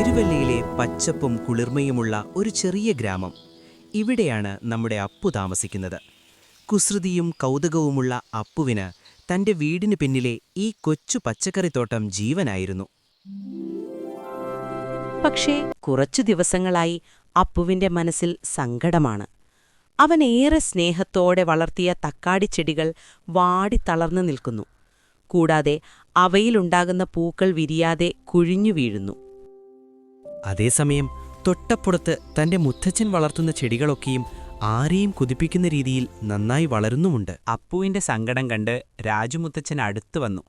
തിരുവല്ലയിലെ പച്ചപ്പും കുളിർമയുമുള്ള ഒരു ചെറിയ ഗ്രാമം. ഇവിടെയാണ് നമ്മുടെ അപ്പു താമസിക്കുന്നത്. കുസൃതിയും കൗതുകവുമുള്ള അപ്പുവിന് തൻ്റെ വീടിന് പിന്നിലെ ഈ കൊച്ചു പച്ചക്കറിത്തോട്ടം ജീവനായിരുന്നു. പക്ഷേ കുറച്ചു ദിവസങ്ങളായി അപ്പുവിന്റെ മനസ്സിൽ സങ്കടമാണ്. അവൻ ഏറെ സ്നേഹത്തോടെ വളർത്തിയ തക്കാളിച്ചെടികൾ വാടിത്തളർന്നു നിൽക്കുന്നു. കൂടാതെ അവയിലുണ്ടാകുന്ന പൂക്കൾ വിരിയാതെ കുഴിഞ്ഞു വീഴുന്നു. അതേസമയം തൊട്ടപ്പുറത്ത് തൻ്റെ മുത്തച്ഛൻ വളർത്തുന്ന ചെടികളൊക്കെയും ആരെയും കൊതിപ്പിക്കുന്ന രീതിയിൽ നന്നായി വളരുന്നുമുണ്ട്. അപ്പുവിന്റെ സങ്കടം കണ്ട് രാജുമുത്തച്ഛൻ അടുത്തു വന്നു.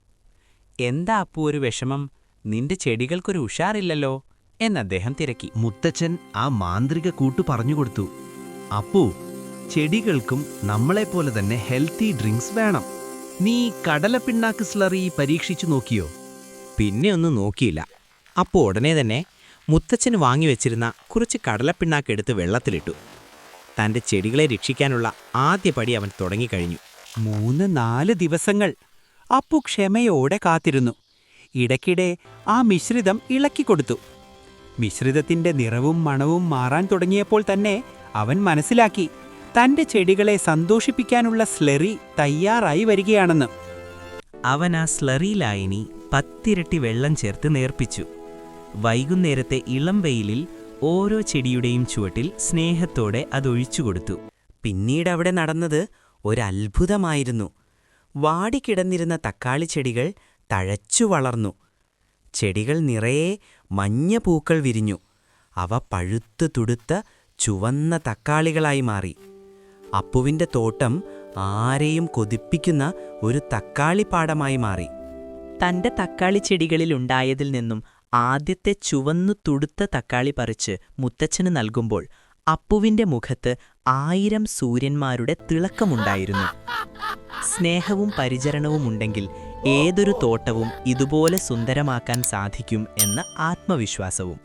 എന്താ അപ്പു ഒരു വിഷമം? നിന്റെ ചെടികൾക്കൊരു ഉഷാറില്ലല്ലോ എന്നദ്ദേഹം തിരക്കി. മുത്തച്ഛൻ ആ മാന്ത്രിക കൂട്ടു പറഞ്ഞുകൊടുത്തു. അപ്പു, ചെടികൾക്കും നമ്മളെപ്പോലെ തന്നെ ഹെൽത്തി ഡ്രിങ്ക്സ് വേണം. നീ കടലപ്പിണ്ണാക്ക് സ്ലറി പരീക്ഷിച്ചു നോക്കിയോ? പിന്നെ ഒന്നും നോക്കിയില്ല. അപ്പോൾ ഉടനെ തന്നെ മുത്തച്ഛന് വാങ്ങിവെച്ചിരുന്ന കുറച്ച് കടലപ്പിണ്ണാക്കെടുത്ത് വെള്ളത്തിലിട്ടു. തൻ്റെ ചെടികളെ രക്ഷിക്കാനുള്ള ആദ്യ പടി അവൻ തുടങ്ങിക്കഴിഞ്ഞു. 3-4 ദിവസങ്ങൾ അപ്പു ക്ഷമയോടെ കാത്തിരുന്നു. ഇടയ്ക്കിടെ ആ മിശ്രിതം ഇളക്കിക്കൊടുത്തു. മിശ്രിതത്തിന്റെ നിറവും മണവും മാറാൻ തുടങ്ങിയപ്പോൾ തന്നെ അവൻ മനസ്സിലാക്കി തന്റെ ചെടികളെ സന്തോഷിപ്പിക്കാനുള്ള സ്ലറി തയ്യാറായി വരികയാണെന്ന്. അവൻ ആ സ്ലറി ലായനി 10 ഇരട്ടി വെള്ളം ചേർത്ത് നേർപ്പിച്ചു. വൈകുന്നേരത്തെ ഇളം വെയിലിൽ ഓരോ ചെടിയുടെയും ചുവട്ടിൽ സ്നേഹത്തോടെ അതൊഴിച്ചുകൊടുത്തു. പിന്നീടവിടെ നടന്നത് ഒരത്ഭുതമായിരുന്നു. വാടിക്കിടന്നിരുന്ന തക്കാളിച്ചെടികൾ തഴച്ചു വളർന്നു. ചെടികൾ നിറയെ മഞ്ഞ പൂക്കൾ വിരിഞ്ഞു. അവ പഴുത്തു തുടുത്ത ചുവന്ന തക്കാളികളായി മാറി. അപ്പുവിൻ്റെ തോട്ടം ആരെയും കൊതിപ്പിക്കുന്ന ഒരു തക്കാളിപ്പാടമായി മാറി. തന്റെ തക്കാളിച്ചെടികളിലുണ്ടായതിൽ നിന്നും ആദ്യത്തെ ചുവന്നു തുടുത്ത തക്കാളി പറിച്ച് മുത്തച്ഛന് നൽകുമ്പോൾ അപ്പുവിന്റെ മുഖത്ത് 1000 സൂര്യന്മാരുടെ തിളക്കമുണ്ടായിരുന്നു. സ്നേഹവും പരിചരണവുമുണ്ടെങ്കിൽ ഏതൊരു തോട്ടവും ഇതുപോലെ സുന്ദരമാക്കാൻ സാധിക്കും എന്ന ആത്മവിശ്വാസവും.